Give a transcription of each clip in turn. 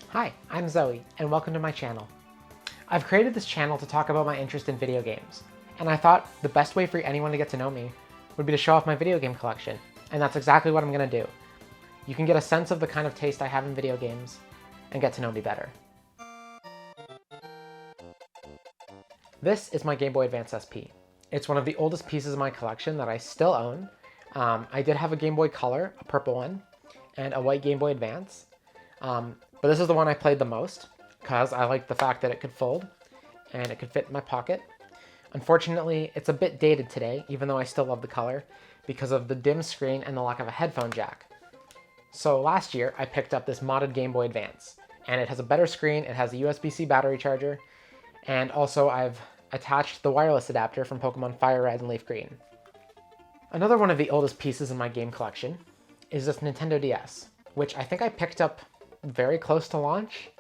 Hi, I'm Zoey, and welcome to my channel. I've created this channel to talk about my interest in video games, and I thought the best way for anyone to get to know me would be to show off my video game collection, and that's exactly what I'm going to do. You can get a sense of the kind of taste I have in video games, and get to know me better. This is my Game Boy Advance SP. It's one of the oldest pieces of my collection that I still own. I did have a Game Boy Color, a purple one, and a white Game Boy Advance. But this is the one I played the most, because I liked the fact that it could fold, and it could fit in my pocket. Unfortunately, it's a bit dated today, even though I still love the color, because of the dim screen and the lack of a headphone jack. So last year, I picked up this modded Game Boy Advance, and it has a better screen, it has a USB-C battery charger, and also I've attached the wireless adapter from Pokémon Fire Red and Leaf Green. Another one of the oldest pieces in my game collection is this Nintendo DS, which I think I picked up very close to launch.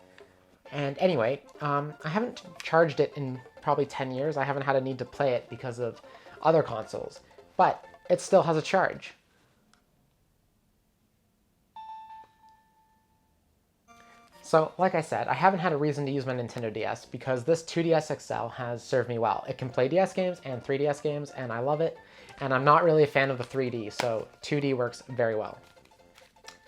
And anyway, I haven't charged it in probably 10 years. I haven't had a need to play it because of other consoles, but it still has a charge. So, like I said, I haven't had a reason to use my Nintendo DS because this 2DS XL has served me well. It can play DS games and 3DS games, and I love it. And I'm not really a fan of the 3D, so 2D works very well.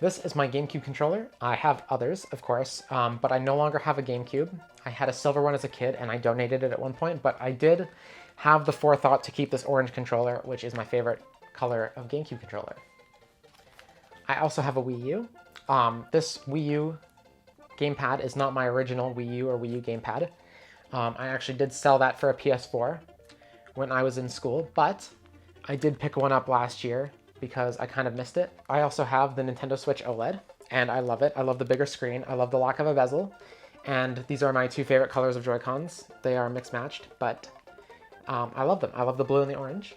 This is my GameCube controller. I have others, of course, but I no longer have a GameCube. I had a silver one as a kid, and I donated it at one point, but I did have the forethought to keep this orange controller, which is my favorite color of GameCube controller. I also have a Wii U. This Wii U gamepad is not my original Wii U or Wii U gamepad. I actually did sell that for a PS4 when I was in school, but I did pick one up last year because I kind of missed it. I also have the Nintendo Switch OLED, and I love it. I love the bigger screen. I love the lack of a bezel, and these are my two favorite colors of Joy-Cons. They are mixed-matched, but I love them. I love the blue and the orange,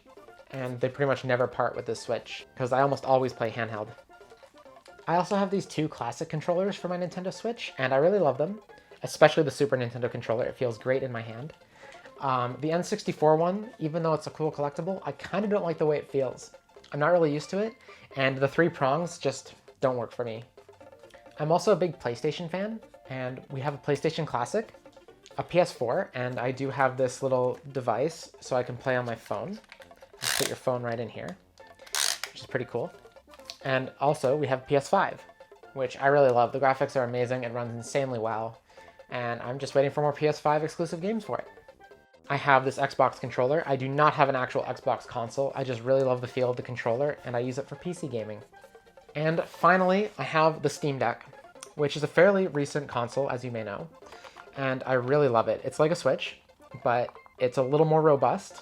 and they pretty much never part with this Switch because I almost always play handheld. I also have these two classic controllers for my Nintendo Switch, and I really love them, especially the Super Nintendo controller. It feels great in my hand. The N64 one, even though it's a cool collectible, I kind of don't like the way it feels. I'm not really used to it, and the three prongs just don't work for me. I'm also a big PlayStation fan, and we have a PlayStation Classic, a PS4, and I do have this little device so I can play on my phone. Just put your phone right in here, which is pretty cool. And also, we have PS5, which I really love. The graphics are amazing, it runs insanely well, and I'm just waiting for more PS5 exclusive games for it. I have this Xbox controller. I do not have an actual Xbox console. I just really love the feel of the controller, and I use it for PC gaming. And finally, I have the Steam Deck, which is a fairly recent console, as you may know, and I really love it. It's like a Switch, but it's a little more robust.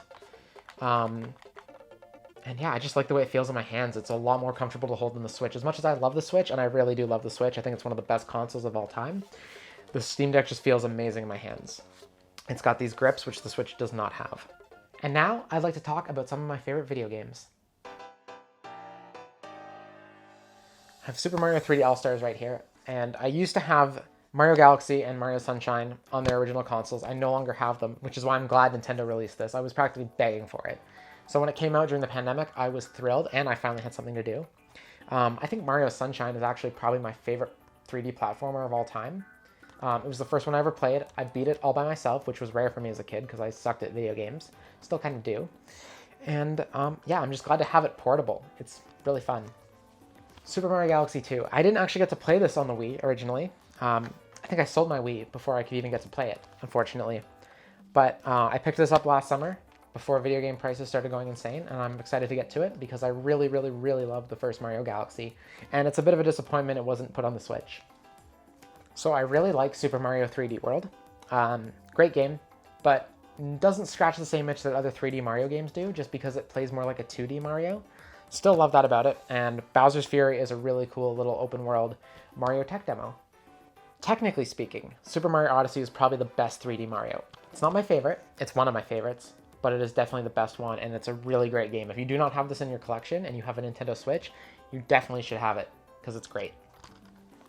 And yeah, I just like the way it feels in my hands. It's a lot more comfortable to hold than the Switch. As much as I love the Switch, and I really do love the Switch, I think it's one of the best consoles of all time, the Steam Deck just feels amazing in my hands. It's got these grips, which the Switch does not have. And now, I'd like to talk about some of my favorite video games. I have Super Mario 3D All-Stars right here, and I used to have Mario Galaxy and Mario Sunshine on their original consoles. I no longer have them, which is why I'm glad Nintendo released this. I was practically begging for it. So when it came out during the pandemic, I was thrilled, and I finally had something to do. I think Mario Sunshine is actually probably my favorite 3D platformer of all time. It was the first one I ever played. I beat it all by myself, which was rare for me as a kid because I sucked at video games. Still kind of do. And yeah, I'm just glad to have it portable. It's really fun. Super Mario Galaxy 2. I didn't actually get to play this on the Wii originally. I think I sold my Wii before I could even get to play it, unfortunately. But I picked this up last summer before video game prices started going insane, and I'm excited to get to it because I really, really, really love the first Mario Galaxy. And it's a bit of a disappointment it wasn't put on the Switch. So I really like Super Mario 3D World. Great game, but doesn't scratch the same itch that other 3D Mario games do, just because it plays more like a 2D Mario. Still love that about it, and Bowser's Fury is a really cool little open world Mario tech demo. Technically speaking, Super Mario Odyssey is probably the best 3D Mario. It's not my favorite, it's one of my favorites, but it is definitely the best one, and it's a really great game. If you do not have this in your collection and you have a Nintendo Switch, you definitely should have it, because it's great.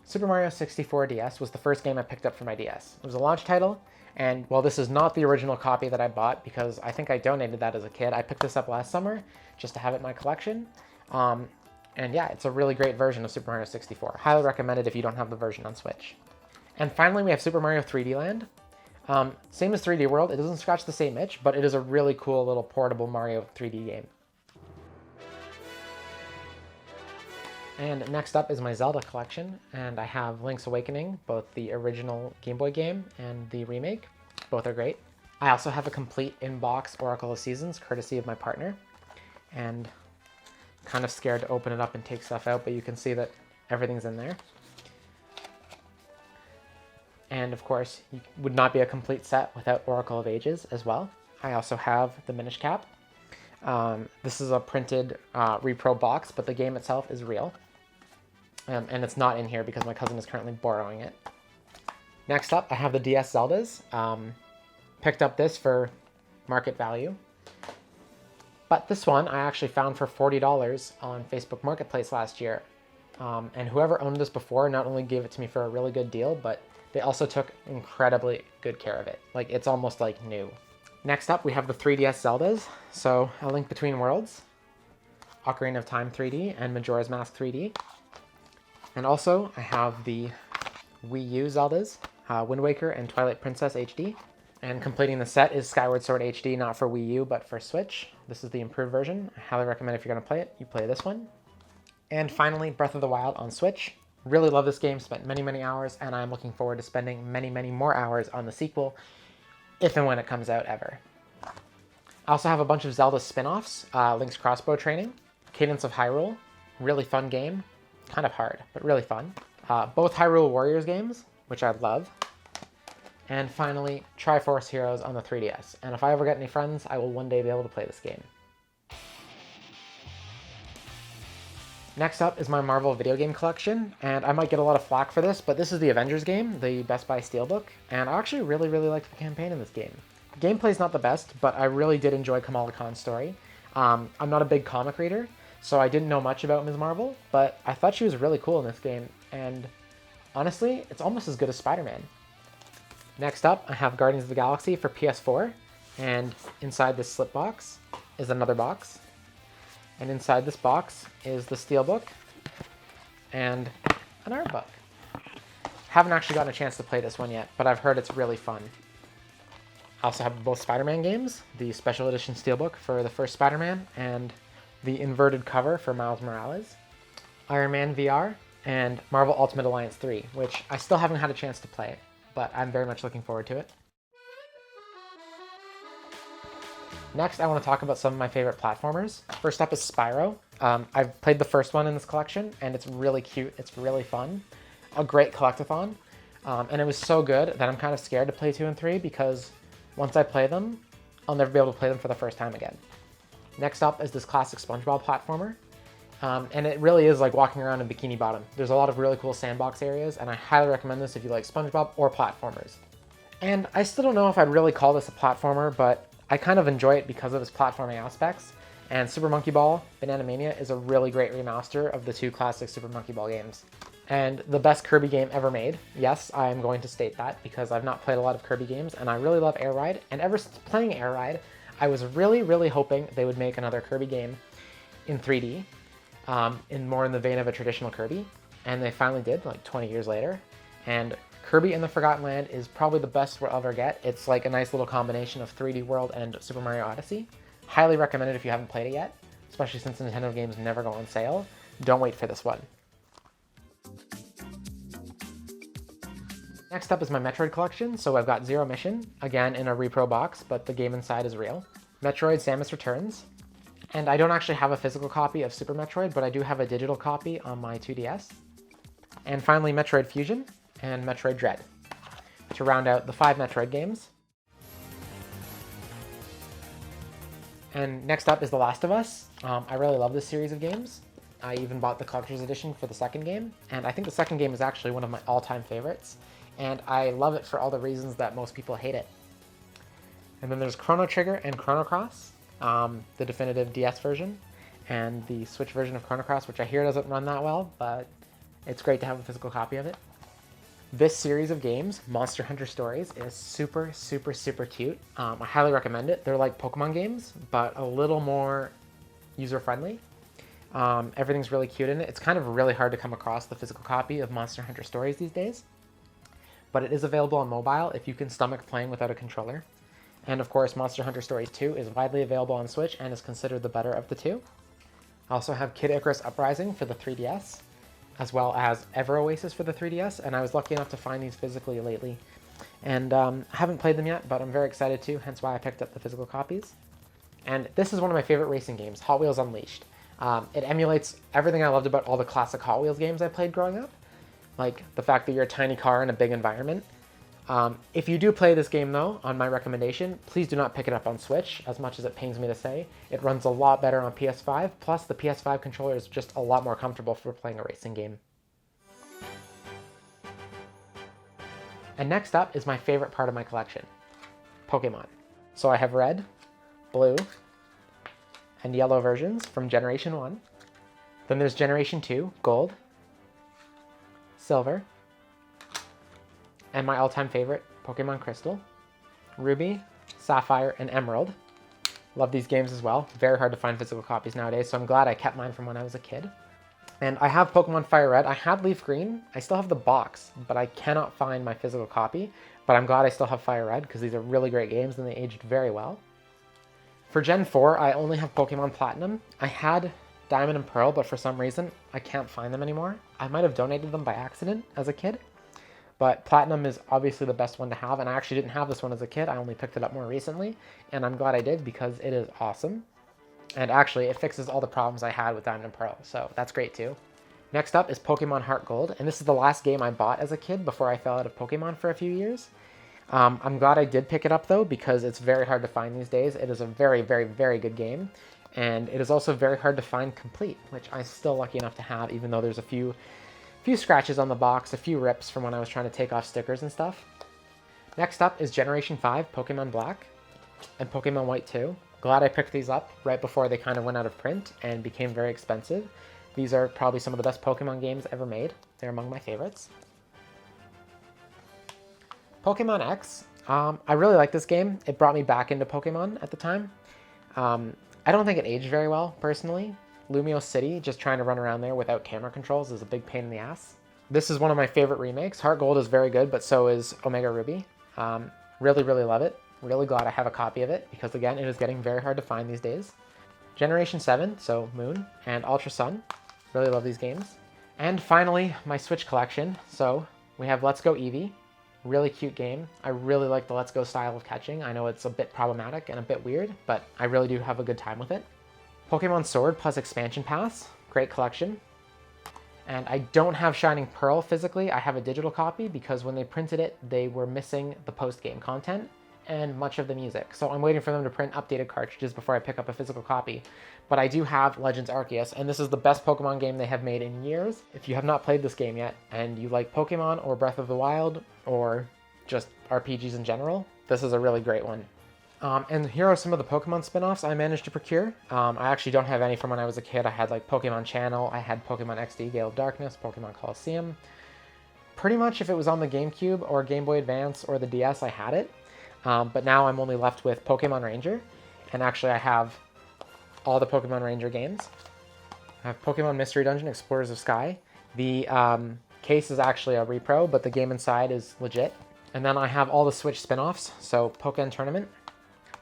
Super Mario 64 DS was the first game I picked up for my DS. It was a launch title, and while this is not the original copy that I bought, because I think I donated that as a kid, I picked this up last summer just to have it in my collection. And yeah, it's a really great version of Super Mario 64. Highly recommend it if you don't have the version on Switch. And finally, we have Super Mario 3D Land. Same as 3D World, it doesn't scratch the same itch, but it is a really cool little portable Mario 3D game. And next up is my Zelda collection, and I have Link's Awakening, both the original Game Boy game and the remake. Both are great. I also have a complete in-box Oracle of Seasons, courtesy of my partner, and kind of scared to open it up and take stuff out, but you can see that everything's in there. And of course, it would not be a complete set without Oracle of Ages as well. I also have the Minish Cap. This is a printed repro box, but the game itself is real. And it's not in here because my cousin is currently borrowing it. Next up, I have the DS Zeldas. Picked up this for market value. But this one I actually found for $40 on Facebook Marketplace last year. And whoever owned this before not only gave it to me for a really good deal, but they also took incredibly good care of it. Like, it's almost like new. Next up, we have the 3DS Zeldas. So, A Link Between Worlds, Ocarina of Time 3D, and Majora's Mask 3D. And also, I have the Wii U Zeldas, Wind Waker and Twilight Princess HD. And completing the set is Skyward Sword HD, not for Wii U, but for Switch. This is the improved version. I highly recommend if you're going to play it, you play this one. And finally, Breath of the Wild on Switch. Really love this game, spent many, many hours, and I'm looking forward to spending many, many more hours on the sequel, if and when it comes out ever. I also have a bunch of Zelda spin-offs, Link's Crossbow Training, Cadence of Hyrule, really fun game, kind of hard, but really fun. Both Hyrule Warriors games, which I love. And finally, Triforce Heroes on the 3DS. And if I ever get any friends, I will one day be able to play this game. Next up is my Marvel video game collection, and I might get a lot of flack for this, but this is the Avengers game, the Best Buy Steelbook, and I actually really, really liked the campaign in this game. Gameplay's not the best, but I really did enjoy Kamala Khan's story. I'm not a big comic reader, so I didn't know much about Ms. Marvel, but I thought she was really cool in this game, and honestly, it's almost as good as Spider-Man. Next up, I have Guardians of the Galaxy for PS4, and inside this slip box is another box. And inside this box is the Steelbook and an art book. Haven't actually gotten a chance to play this one yet, but I've heard it's really fun. I also have both Spider-Man games, the Special Edition Steelbook for the first Spider-Man, and the inverted cover for Miles Morales, Iron Man VR, and Marvel Ultimate Alliance 3, which I still haven't had a chance to play, but I'm very much looking forward to it. Next, I want to talk about some of my favorite platformers. First up is Spyro. I've played the first one in this collection, and it's really cute. It's really fun. A great collectathon. And it was so good that I'm kind of scared to play 2 and 3 because once I play them, I'll never be able to play them for the first time again. Next up is this classic SpongeBob platformer. And it really is like walking around in Bikini Bottom. There's a lot of really cool sandbox areas, and I highly recommend this if you like SpongeBob or platformers. And I still don't know if I'd really call this a platformer, but I kind of enjoy it because of its platforming aspects, and Super Monkey Ball Banana Mania is a really great remaster of the 2 classic Super Monkey Ball games. And the best Kirby game ever made. Yes, I am going to state that because I've not played a lot of Kirby games, and I really love Air Ride, and ever since playing Air Ride, I was really, really hoping they would make another Kirby game in 3D, more in the vein of a traditional Kirby, and they finally did, like 20 years later, and Kirby in the Forgotten Land is probably the best we'll ever get. It's like a nice little combination of 3D World and Super Mario Odyssey. Highly recommend it if you haven't played it yet, especially since Nintendo games never go on sale. Don't wait for this one. Next up is my Metroid collection. So I've got Zero Mission, again in a repro box, but the game inside is real. Metroid Samus Returns. And I don't actually have a physical copy of Super Metroid, but I do have a digital copy on my 2DS. And finally, Metroid Fusion and Metroid Dread to round out the 5 Metroid games. And next up is The Last of Us. I really love this series of games. I even bought the collector's edition for the second game, and I think the second game is actually one of my all-time favorites, and I love it for all the reasons that most people hate it. And then there's Chrono Trigger and Chrono Cross, the definitive DS version, and the Switch version of Chrono Cross, which I hear doesn't run that well, but it's great to have a physical copy of it. This series of games, Monster Hunter Stories, is super, super, super cute. I highly recommend it. They're like Pokemon games, but a little more user-friendly. Everything's really cute in it. It's kind of really hard to come across the physical copy of Monster Hunter Stories these days, but it is available on mobile if you can stomach playing without a controller. And of course, Monster Hunter Stories 2 is widely available on Switch and is considered the better of the two. I also have Kid Icarus Uprising for the 3DS, as well as Ever Oasis for the 3DS, and I was lucky enough to find these physically lately. And I haven't played them yet, but I'm very excited to, hence why I picked up the physical copies. And this is one of my favorite racing games, Hot Wheels Unleashed. It emulates everything I loved about all the classic Hot Wheels games I played growing up, like the fact that you're a tiny car in a big environment. If you do play this game, though, on my recommendation, please do not pick it up on Switch, as much as it pains me to say. It runs a lot better on PS5, plus the PS5 controller is just a lot more comfortable for playing a racing game. And next up is my favorite part of my collection, Pokémon. So I have red, blue, and yellow versions from Generation 1. Then there's Generation 2, gold, silver, and my all-time favorite, Pokemon Crystal, Ruby, Sapphire, and Emerald. Love these games as well. Very hard to find physical copies nowadays, so I'm glad I kept mine from when I was a kid. And I have Pokemon Fire Red. I had Leaf Green. I still have the box, but I cannot find my physical copy. But I'm glad I still have Fire Red, because these are really great games and they aged very well. For Gen 4, I only have Pokemon Platinum. I had Diamond and Pearl, but for some reason, I can't find them anymore. I might have donated them by accident as a kid. But Platinum is obviously the best one to have, and I actually didn't have this one as a kid. I only picked it up more recently, and I'm glad I did because it is awesome. And actually, it fixes all the problems I had with Diamond and Pearl, so that's great too. Next up is Pokemon Heart Gold, and this is the last game I bought as a kid before I fell out of Pokemon for a few years. I'm glad I did pick it up though, because it's very hard to find these days. It is a very, very, very good game, and it is also very hard to find complete, which I'm still lucky enough to have, even though there's a few scratches on the box, a few rips from when I was trying to take off stickers and stuff. Next up is Generation 5 Pokemon Black and Pokemon White 2. Glad I picked these up right before they kind of went out of print and became very expensive. These are probably some of the best Pokemon games ever made. They're among my favorites. Pokemon X. I really like this game. It brought me back into Pokemon at the time. I don't think it aged very well, personally. Lumio City, just trying to run around there without camera controls, is a big pain in the ass. This is one of my favorite remakes. Heart Gold is very good, but so is Omega Ruby. Really, really love it. Really glad I have a copy of it, because again, it is getting very hard to find these days. Generation 7, so Moon, and Ultra Sun. Really love these games. And finally, my Switch collection. So we have Let's Go Eevee. Really cute game. I really like the Let's Go style of catching. I know it's a bit problematic and a bit weird, but I really do have a good time with it. Pokemon Sword plus Expansion Pass. Great collection. And I don't have Shining Pearl physically. I have a digital copy because when they printed it, they were missing the post-game content and much of the music. So I'm waiting for them to print updated cartridges before I pick up a physical copy. But I do have Legends Arceus, and this is the best Pokemon game they have made in years. If you have not played this game yet, and you like Pokemon or Breath of the Wild, or just RPGs in general, this is a really great one. And here are some of the Pokemon spin-offs I managed to procure. I actually don't have any from when I was a kid. I had like Pokemon Channel, I had Pokemon XD Gale of Darkness, Pokemon Coliseum. Pretty much if it was on the GameCube or Game Boy Advance or the DS, I had it. But now I'm only left with Pokemon Ranger, and actually I have all the Pokemon Ranger games. I have Pokemon Mystery Dungeon Explorers of Sky. The case is actually a repro, but the game inside is legit. And then I have all the Switch spin-offs, so Pokken Tournament,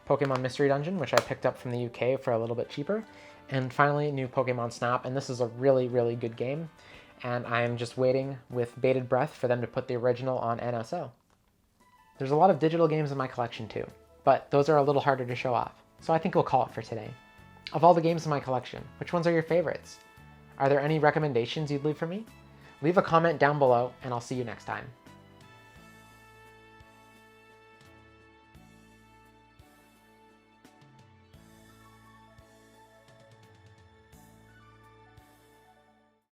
Pokemon Mystery Dungeon, which I picked up from the UK for a little bit cheaper, and finally new Pokemon Snap, and this is a really, really good game, and I'm just waiting with bated breath for them to put the original on NSO. There's a lot of digital games in my collection too, but those are a little harder to show off, so I think we'll call it for today. Of all the games in my collection, which ones are your favorites? Are there any recommendations you'd leave for me? Leave a comment down below, and I'll see you next time.